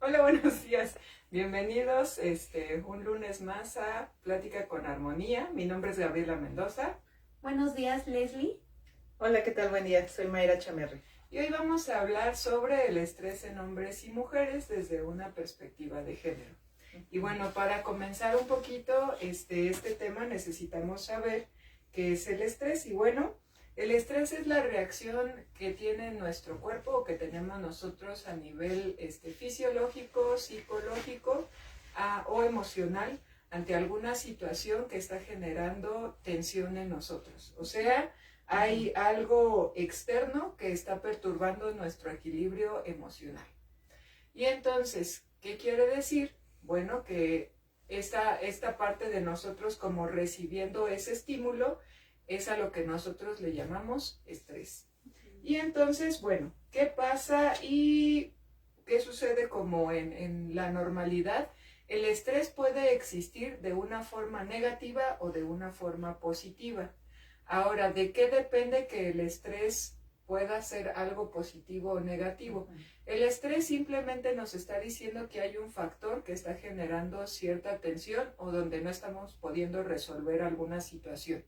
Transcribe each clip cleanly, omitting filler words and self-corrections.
Hola, buenos días. Bienvenidos un lunes más a Plática con Armonía. Mi nombre es Gabriela Mendoza. Buenos días, Leslie. Hola, ¿qué tal? Buen día. Soy Mayra Chamerri. Y hoy vamos a hablar sobre el estrés en hombres y mujeres desde una perspectiva de género. Y bueno, para comenzar un poquito este tema necesitamos saber qué es el estrés. Y bueno, el estrés es la reacción que tiene nuestro cuerpo o que tenemos nosotros a nivel fisiológico, psicológico o emocional ante alguna situación que está generando tensión en nosotros. O sea, hay algo externo que está perturbando nuestro equilibrio emocional. Y entonces, ¿qué quiere decir? Bueno, que esta parte de nosotros como recibiendo ese estímulo es a lo que nosotros le llamamos estrés. Y entonces, bueno, ¿qué pasa y qué sucede como en la normalidad? El estrés puede existir de una forma negativa o de una forma positiva. Ahora, ¿de qué depende que el estrés pueda ser algo positivo o negativo? El estrés simplemente nos está diciendo que hay un factor que está generando cierta tensión o donde no estamos pudiendo resolver alguna situación.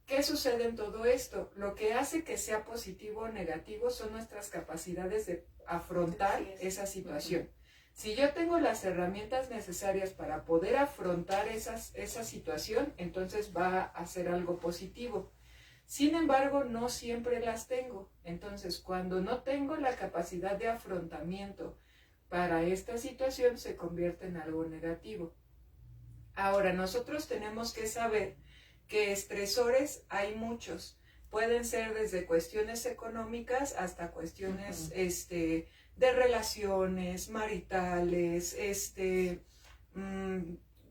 ¿Qué sucede en todo esto? Lo que hace que sea positivo o negativo son nuestras capacidades de afrontar esa situación. Si yo tengo las herramientas necesarias para poder afrontar esa situación, entonces va a ser algo positivo. Sin embargo, no siempre las tengo. Entonces, cuando no tengo la capacidad de afrontamiento para esta situación, se convierte en algo negativo. Ahora, nosotros tenemos que saber que estresores hay muchos. Pueden ser desde cuestiones económicas hasta cuestiones de relaciones maritales, de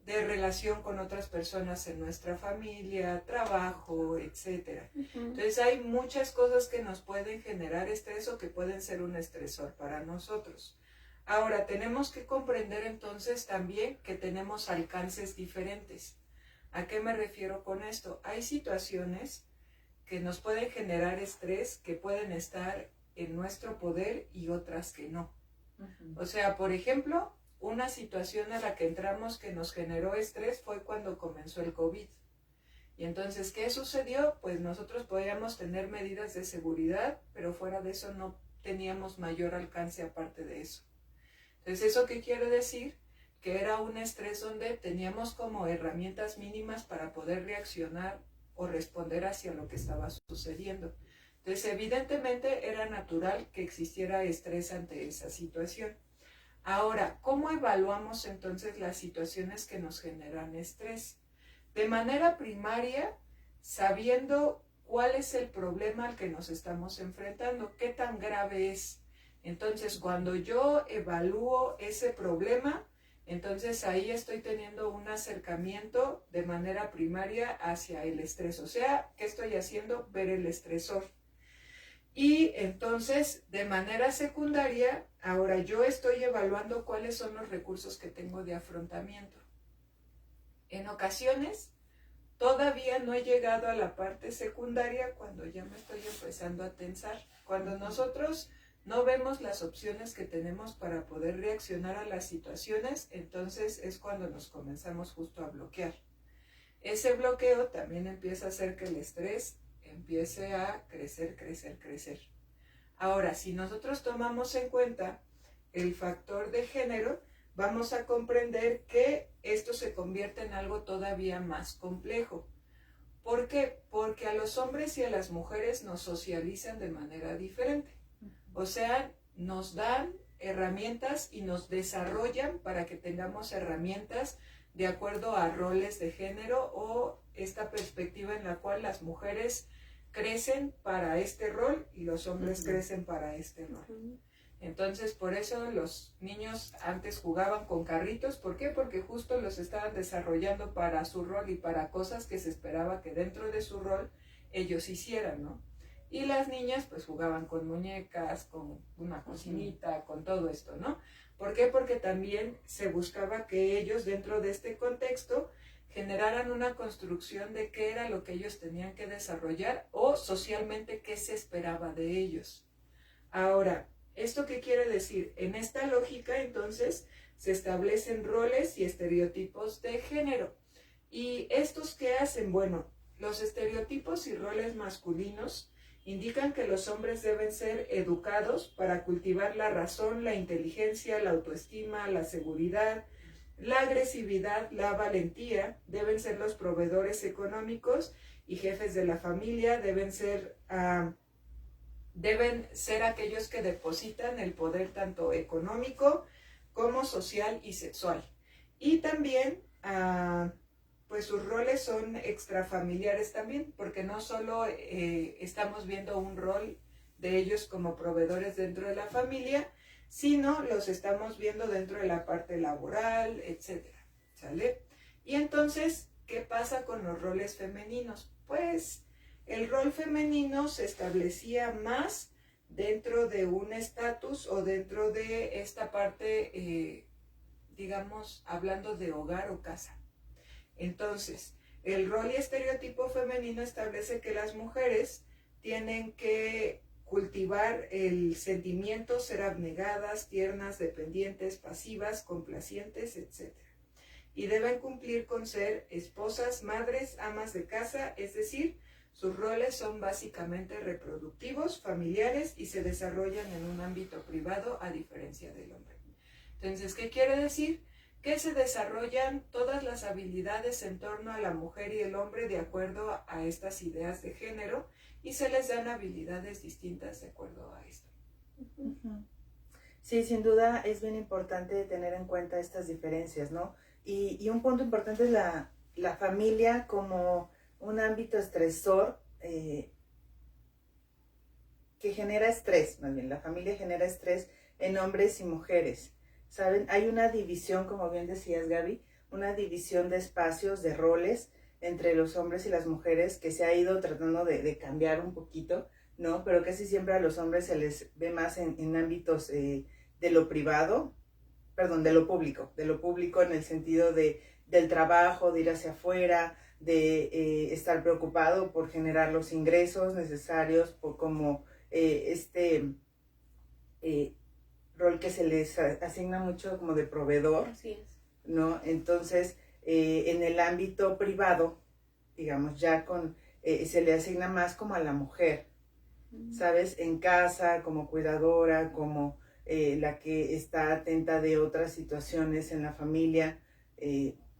relación con otras personas en nuestra familia, trabajo, etc. Entonces hay muchas cosas que nos pueden generar estrés o que pueden ser un estresor para nosotros. Ahora, tenemos que comprender entonces también que tenemos alcances diferentes. ¿A qué me refiero con esto? Hay situaciones que nos pueden generar estrés, que pueden estar en nuestro poder y otras que no. O sea, por ejemplo, una situación a la que entramos que nos generó estrés fue cuando comenzó el COVID. Y entonces, ¿qué sucedió? Pues nosotros podíamos tener medidas de seguridad, pero fuera de eso no teníamos mayor alcance aparte de eso. Entonces, ¿eso qué quiere decir? Que era un estrés donde teníamos como herramientas mínimas para poder reaccionar o responder hacia lo que estaba sucediendo. Entonces, evidentemente era natural que existiera estrés ante esa situación. Ahora, ¿cómo evaluamos entonces las situaciones que nos generan estrés? De manera primaria, sabiendo cuál es el problema al que nos estamos enfrentando, qué tan grave es. Entonces, cuando yo evalúo ese problema, entonces ahí estoy teniendo un acercamiento de manera primaria hacia el estrés. O sea, ¿qué estoy haciendo? Ver el estresor. Y entonces, de manera secundaria, ahora yo estoy evaluando cuáles son los recursos que tengo de afrontamiento. En ocasiones, todavía no he llegado a la parte secundaria cuando ya me estoy empezando a tensar. Cuando nosotros no vemos las opciones que tenemos para poder reaccionar a las situaciones, entonces es cuando nos comenzamos justo a bloquear. Ese bloqueo también empieza a hacer que el estrés empiece a crecer, crecer, crecer. Ahora, si nosotros tomamos en cuenta el factor de género, vamos a comprender que esto se convierte en algo todavía más complejo. ¿Por qué? Porque a los hombres y a las mujeres nos socializan de manera diferente. O sea, nos dan herramientas y nos desarrollan para que tengamos herramientas de acuerdo a roles de género o esta perspectiva en la cual las mujeres crecen para este rol y los hombres crecen para este rol. Entonces, por eso los niños antes jugaban con carritos. ¿Por qué? Porque justo los estaban desarrollando para su rol y para cosas que se esperaba que dentro de su rol ellos hicieran, ¿no? Y las niñas pues jugaban con muñecas, con una cocinita, con todo esto, ¿no? ¿Por qué? Porque también se buscaba que ellos dentro de este contexto generaran una construcción de qué era lo que ellos tenían que desarrollar o socialmente qué se esperaba de ellos. Ahora, ¿Esto qué quiere decir? En esta lógica, entonces, se establecen roles y estereotipos de género. ¿Y estos qué hacen? Bueno, los estereotipos y roles masculinos indican que los hombres deben ser educados para cultivar la razón, la inteligencia, la autoestima, la seguridad, la agresividad, la valentía. Deben ser los proveedores económicos y jefes de la familia. Deben ser aquellos que depositan el poder tanto económico como social y sexual. Y también pues sus roles son extrafamiliares también, porque no solo estamos viendo un rol de ellos como proveedores dentro de la familia, sino los estamos viendo dentro de la parte laboral, etcétera, ¿sale? Y entonces, ¿qué pasa con los roles femeninos? Pues el rol femenino se establecía más dentro de un estatus o dentro de esta parte, digamos, hablando de hogar o casa. Entonces, el rol y estereotipo femenino establece que las mujeres tienen que cultivar el sentimiento, ser abnegadas, tiernas, dependientes, pasivas, complacientes, etc. Y deben cumplir con ser esposas, madres, amas de casa, es decir, sus roles son básicamente reproductivos, familiares y se desarrollan en un ámbito privado a diferencia del hombre. Entonces, ¿qué quiere decir? Que se desarrollan todas las habilidades en torno a la mujer y el hombre de acuerdo a estas ideas de género y se les dan habilidades distintas de acuerdo a esto. Sí, sin duda es bien importante tener en cuenta estas diferencias, ¿no? Y un punto importante es la familia como un ámbito estresor que genera estrés, más bien, la familia genera estrés en hombres y mujeres. ¿Saben? Hay una división, como bien decías, Gaby, una división de espacios, de roles entre los hombres y las mujeres que se ha ido tratando de cambiar un poquito, ¿no? Pero casi siempre a los hombres se les ve más en ámbitos de lo privado, perdón, de lo público en el sentido del trabajo, de ir hacia afuera, de estar preocupado por generar los ingresos necesarios, por como rol que se les asigna mucho como de proveedor. Así es. ¿No? Entonces, en el ámbito privado, digamos, ya se le asigna más como a la mujer, ¿sabes? En casa, como cuidadora, como la que está atenta de otras situaciones en la familia,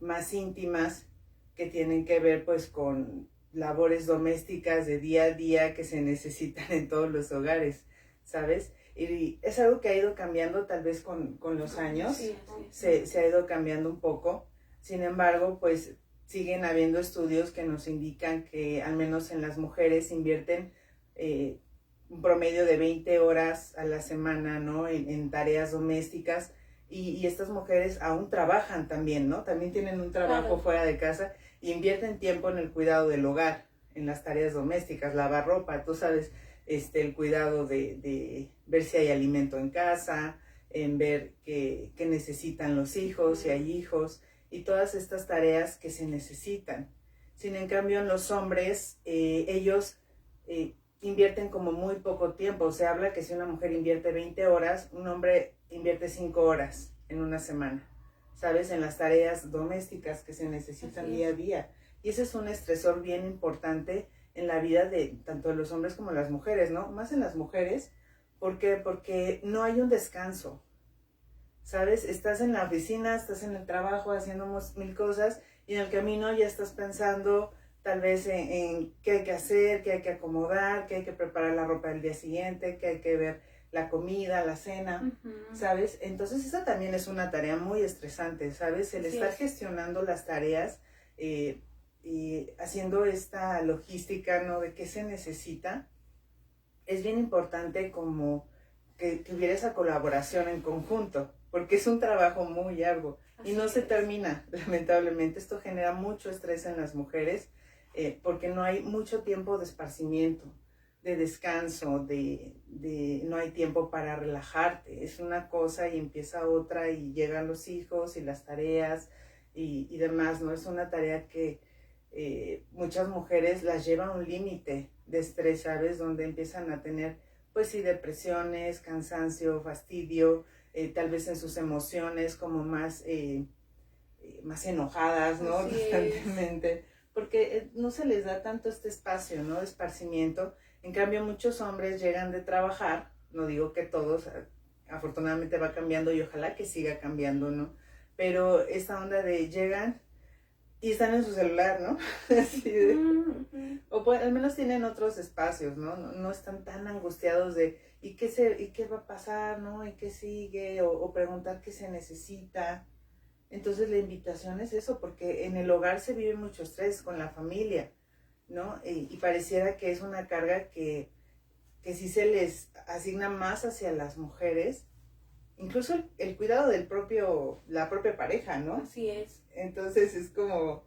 más íntimas, que tienen que ver pues con labores domésticas de día a día que se necesitan en todos los hogares, ¿sabes? Y es algo que ha ido cambiando tal vez con los años, Sí. se ha ido cambiando un poco. Sin embargo, pues siguen habiendo estudios que nos indican que al menos en las mujeres invierten un promedio de 20 horas a la semana, ¿no? En tareas domésticas y estas mujeres aún trabajan también, ¿no? También tienen un trabajo fuera de casa y invierten tiempo en el cuidado del hogar, en las tareas domésticas, lavar ropa, tú sabes, el cuidado de ver si hay alimento en casa, en ver qué necesitan los hijos, si hay hijos, y todas estas tareas que se necesitan. Sin en cambio, en los hombres, ellos invierten como muy poco tiempo. Se habla que si una mujer invierte 20 horas, un hombre invierte 5 horas en una semana, ¿sabes? En las tareas domésticas que se necesitan día a día. Y ese es un estresor bien importante en la vida de tanto de los hombres como las mujeres, ¿no? Más en las mujeres. ¿Por qué? Porque no hay un descanso, ¿sabes? Estás en la oficina, estás en el trabajo haciendo mil cosas y en el camino ya estás pensando tal vez en qué hay que hacer, qué hay que acomodar, qué hay que preparar la ropa del día siguiente, qué hay que ver la comida, la cena, ¿sabes? Entonces esa también es una tarea muy estresante, ¿sabes? El estar gestionando las tareas y haciendo esta logística, ¿no? De qué se necesita, es bien importante como que hubiera esa colaboración en conjunto, porque es un trabajo muy arduo y no se termina, lamentablemente. Esto genera mucho estrés en las mujeres porque no hay mucho tiempo de esparcimiento, de descanso, no hay tiempo para relajarte. Es una cosa y empieza otra y llegan los hijos y las tareas y demás, ¿no? Es una tarea que muchas mujeres las llevan a un límite de estrés, ¿sabes? Donde empiezan a tener pues sí, depresiones, cansancio, fastidio, tal vez en sus emociones como más enojadas, ¿no? Así Constantemente, porque no se les da tanto este espacio, ¿no? De esparcimiento. En cambio, muchos hombres llegan de trabajar, no digo que todos, afortunadamente va cambiando y ojalá que siga cambiando, ¿no? Pero esta onda de llegan y están en su celular, ¿no? Así de, o al menos tienen otros espacios, ¿no? No están tan angustiados de ¿y qué va a pasar, ¿no? ¿Y qué sigue? O preguntar qué se necesita. Entonces la invitación es eso, porque en el hogar se vive mucho estrés con la familia, ¿no? Y pareciera que es una carga que sí se les asigna más hacia las mujeres, incluso el cuidado la propia pareja, ¿no? Así es. Entonces es como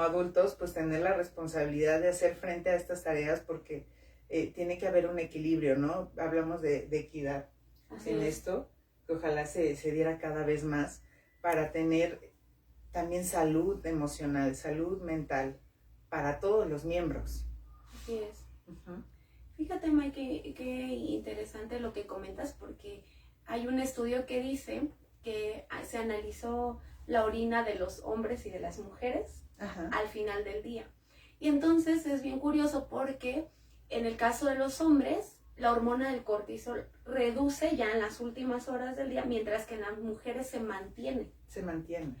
adultos, pues tener la responsabilidad de hacer frente a estas tareas porque tiene que haber un equilibrio, ¿no? Hablamos de equidad en esto, que ojalá se diera cada vez más para tener también salud emocional, salud mental para todos los miembros. Así es. Fíjate, Mike, qué interesante lo que comentas, porque hay un estudio que dice que se analizó la orina de los hombres y de las mujeres al final del día. Y entonces es bien curioso porque en el caso de los hombres, la hormona del cortisol reduce ya en las últimas horas del día, mientras que en las mujeres se mantiene. Se mantiene.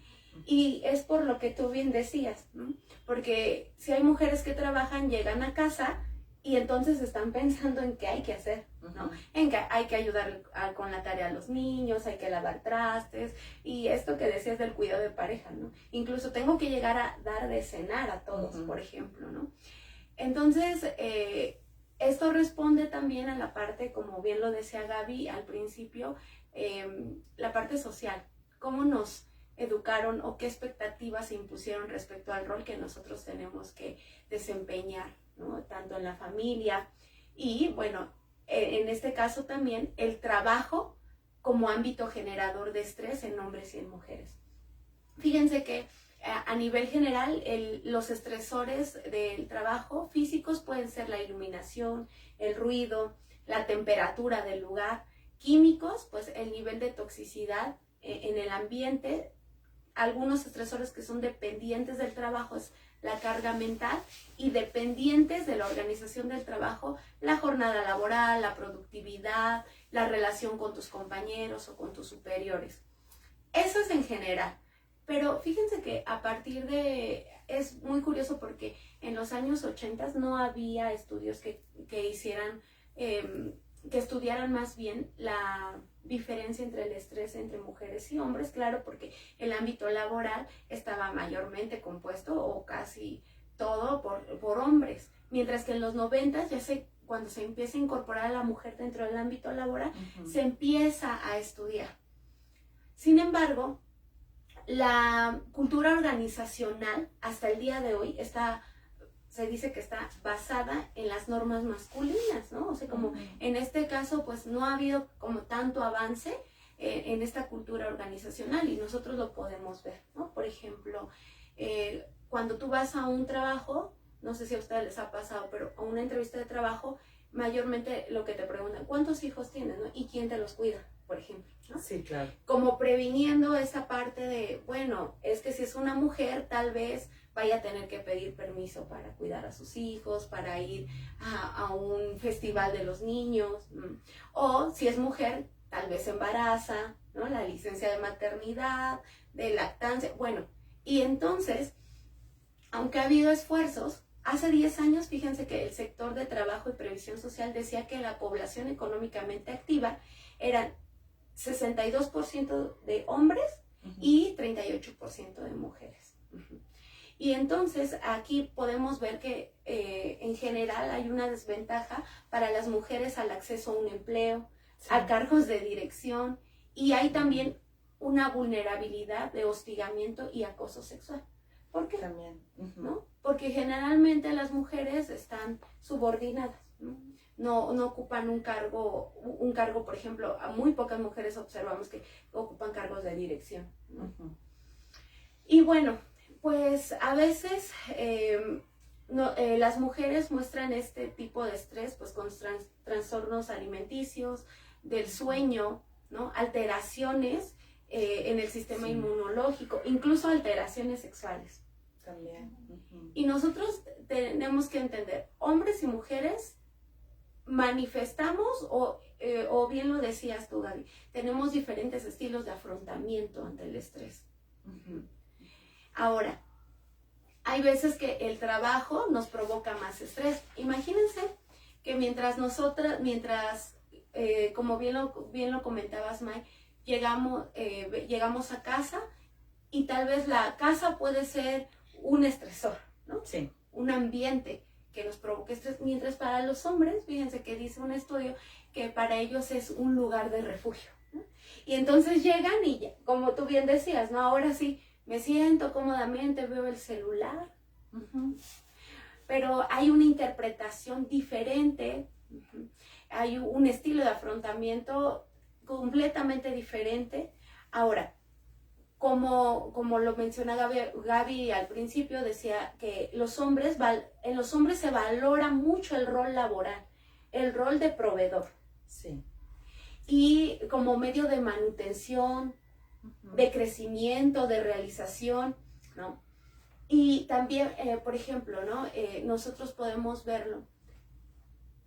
Y es por lo que tú bien decías, ¿no? Porque si hay mujeres que trabajan, llegan a casa y entonces están pensando en qué hay que hacer, ¿no? En que hay que ayudar con la tarea a los niños, hay que lavar trastes, y esto que decías del cuidado de pareja, ¿no? Incluso tengo que llegar a dar de cenar a todos, por ejemplo, ¿no? Entonces, esto responde también a la parte, como bien lo decía Gaby al principio, la parte social. ¿Cómo nos educaron o qué expectativas se impusieron respecto al rol que nosotros tenemos que desempeñar, ¿no? Tanto en la familia y, bueno, en este caso también el trabajo como ámbito generador de estrés en hombres y en mujeres. Fíjense que a nivel general los estresores del trabajo físicos pueden ser la iluminación, el ruido, la temperatura del lugar. Químicos, pues el nivel de toxicidad en el ambiente. Algunos estresores que son dependientes del trabajo es la carga mental, y dependientes de la organización del trabajo, la jornada laboral, la productividad, la relación con tus compañeros o con tus superiores. Eso es en general. Pero fíjense que es muy curioso porque en los años 80 no había estudios que hicieran, que estudiaran más bien la diferencia entre el estrés entre mujeres y hombres, claro, porque el ámbito laboral estaba mayormente compuesto o casi todo por hombres, mientras que en los 90 cuando se empieza a incorporar a la mujer dentro del ámbito laboral, se empieza a estudiar. Sin embargo, la cultura organizacional hasta el día de hoy se dice que está basada en las normas masculinas, ¿no? O sea, como en este caso, pues no ha habido como tanto avance en esta cultura organizacional, y nosotros lo podemos ver, ¿no? Por ejemplo, cuando tú vas a un trabajo, no sé si a ustedes les ha pasado, pero a una entrevista de trabajo, mayormente lo que te preguntan, ¿cuántos hijos tienes, no? ¿Y quién te los cuida, por ejemplo, ¿no? Sí, claro. Como previniendo esa parte de, bueno, es que si es una mujer, tal vez vaya a tener que pedir permiso para cuidar a sus hijos, para ir a un festival de los niños, o si es mujer, tal vez embaraza, ¿no? La licencia de maternidad, de lactancia, bueno, y entonces, aunque ha habido esfuerzos, hace 10 años, fíjense que el sector de trabajo y previsión social decía que la población económicamente activa eran 62% de hombres y 38% de mujeres. Y entonces aquí podemos ver que en general hay una desventaja para las mujeres al acceso a un empleo, a cargos de dirección, y hay también una vulnerabilidad de hostigamiento y acoso sexual. ¿Por qué? También. ¿No? Porque generalmente las mujeres están subordinadas, ¿no? No ocupan un cargo, por ejemplo, a muy pocas mujeres observamos que ocupan cargos de dirección, ¿no? Y bueno, pues a veces las mujeres muestran este tipo de estrés pues con trastornos alimenticios, del sueño, ¿no? Alteraciones en el sistema inmunológico, incluso alteraciones sexuales. También. Y nosotros tenemos que entender, hombres y mujeres manifestamos, o bien lo decías tú, Gaby, tenemos diferentes estilos de afrontamiento ante el estrés. Ahora, hay veces que el trabajo nos provoca más estrés. Imagínense que mientras como bien lo comentabas, May, llegamos a casa y tal vez la casa puede ser un estresor, ¿no? Sí. Un ambiente que nos provoque estrés, mientras para los hombres, fíjense que dice un estudio que para ellos es un lugar de refugio, ¿no? Y entonces llegan y ya, como tú bien decías, ¿no? Ahora sí, me siento cómodamente, veo el celular, pero hay una interpretación diferente, hay un estilo de afrontamiento completamente diferente. Ahora, como lo mencionaba Gaby al principio, decía que en los hombres se valora mucho el rol laboral, el rol de proveedor. Sí. Y como medio de manutención, de crecimiento, de realización, ¿no? Y también, por ejemplo, ¿no? Nosotros podemos verlo.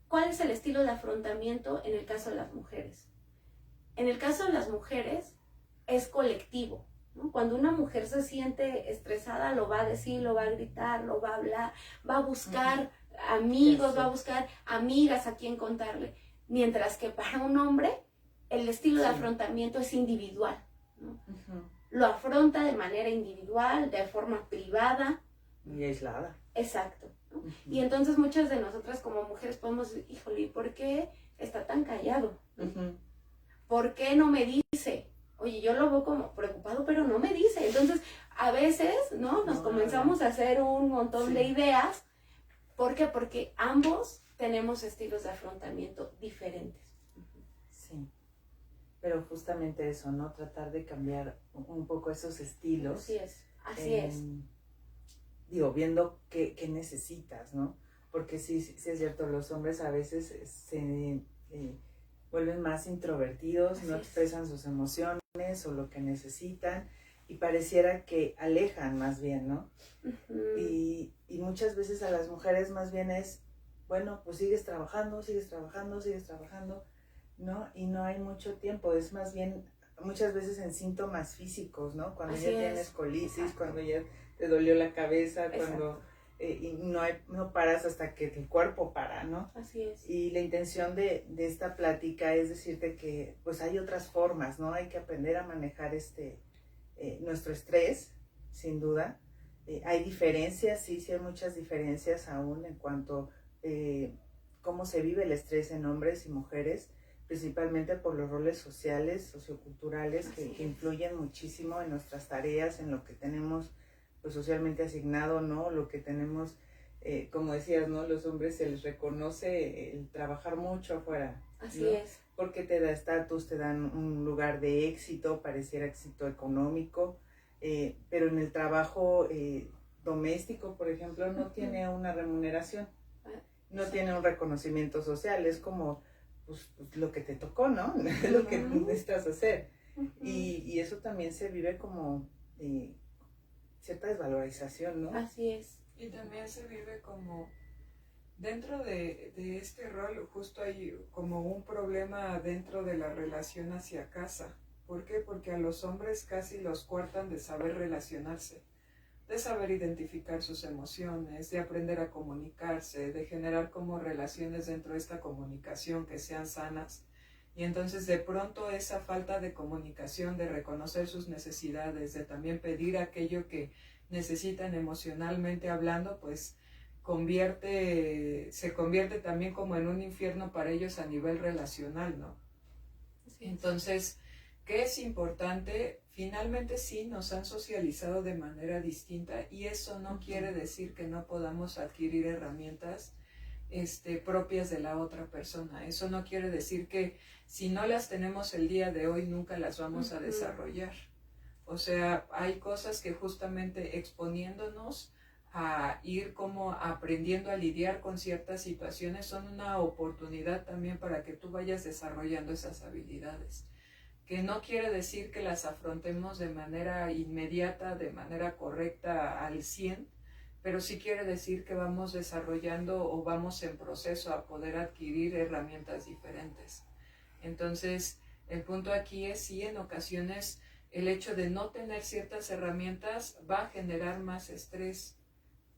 ¿Cuál es el estilo de afrontamiento en el caso de las mujeres? En el caso de las mujeres es colectivo, ¿no? Cuando una mujer se siente estresada, lo va a decir, lo va a gritar, lo va a hablar, va a buscar amigos, va a buscar amigas a quien contarle. Mientras que para un hombre, el estilo de afrontamiento es individual, ¿no? Lo afronta de manera individual, de forma privada. Y aislada. Exacto, ¿no? Y entonces muchas de nosotras como mujeres podemos decir, híjole, ¿por qué está tan callado? ¿Por qué no me dice? Oye, yo lo veo como preocupado, pero no me dice. Entonces, a veces, ¿no? Nos comenzamos a hacer un montón de ideas. ¿Por qué? Porque ambos tenemos estilos de afrontamiento diferentes. Sí. Pero justamente eso, ¿no? Tratar de cambiar un poco esos estilos. Así es, así es. Digo, viendo qué necesitas, ¿no? Porque sí es cierto, los hombres a veces se vuelven más introvertidos, así no expresan sus emociones o lo que necesitan y pareciera que alejan más bien, ¿no? Y muchas veces a las mujeres más bien es, bueno, pues sigues trabajando, ¿no? Y no hay mucho tiempo, es más bien muchas veces en síntomas físicos, ¿no? Cuando ya tienes colitis, cuando ya te dolió la cabeza, cuando y no paras hasta que el cuerpo para, ¿no? Así es. Y la intención de esta plática es decirte que pues hay otras formas, ¿no? Hay que aprender a manejar nuestro estrés, sin duda. Hay diferencias, sí hay muchas diferencias aún en cuanto cómo se vive el estrés en hombres y mujeres, principalmente por los roles sociales, socioculturales que influyen muchísimo en nuestras tareas, en lo que tenemos pues socialmente asignado, ¿no? Lo que tenemos, como decías, ¿no? Los hombres se les reconoce el trabajar mucho afuera. Así ¿no? es. Porque te da estatus, te dan un lugar de éxito, pareciera éxito económico, pero en el trabajo doméstico, por ejemplo, no tiene una remuneración, no tiene un reconocimiento social, es como pues, lo que te tocó, ¿no? Lo que necesitas hacer. Y eso también se vive como cierta desvalorización, ¿no? Así es. Y también se vive como, dentro de este rol, justo hay como un problema dentro de la relación hacia casa. ¿Por qué? Porque a los hombres casi los coartan de saber relacionarse, de saber identificar sus emociones, de aprender a comunicarse, de generar como relaciones dentro de esta comunicación que sean sanas. Y entonces de pronto esa falta de comunicación, de reconocer sus necesidades, de también pedir aquello que necesitan emocionalmente hablando, pues se convierte también como en un infierno para ellos a nivel relacional, ¿no? Entonces, ¿qué es importante? Finalmente sí nos han socializado de manera distinta y eso no quiere decir que no podamos adquirir herramientas propias de la otra persona. Eso no quiere decir que si no las tenemos el día de hoy nunca las vamos a desarrollar. O sea, hay cosas que justamente exponiéndonos a ir como aprendiendo a lidiar con ciertas situaciones, son una oportunidad también para que tú vayas desarrollando esas habilidades, que no quiere decir que las afrontemos de manera inmediata, de manera correcta al 100, pero sí quiere decir que vamos desarrollando o vamos en proceso a poder adquirir herramientas diferentes. Entonces, el punto aquí es si en ocasiones el hecho de no tener ciertas herramientas va a generar más estrés,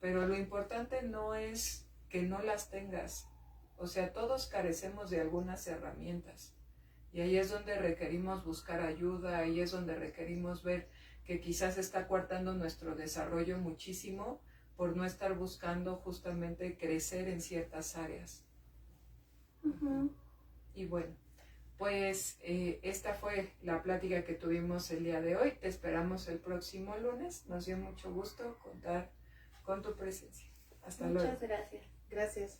pero lo importante no es que no las tengas. O sea, todos carecemos de algunas herramientas y ahí es donde requerimos buscar ayuda, ahí es donde requerimos ver que quizás está coartando nuestro desarrollo muchísimo por no estar buscando justamente crecer en ciertas áreas. Y bueno, pues esta fue la plática que tuvimos el día de hoy. Te esperamos el próximo lunes. Nos dio mucho gusto contar con tu presencia. Hasta luego. Muchas gracias. Gracias.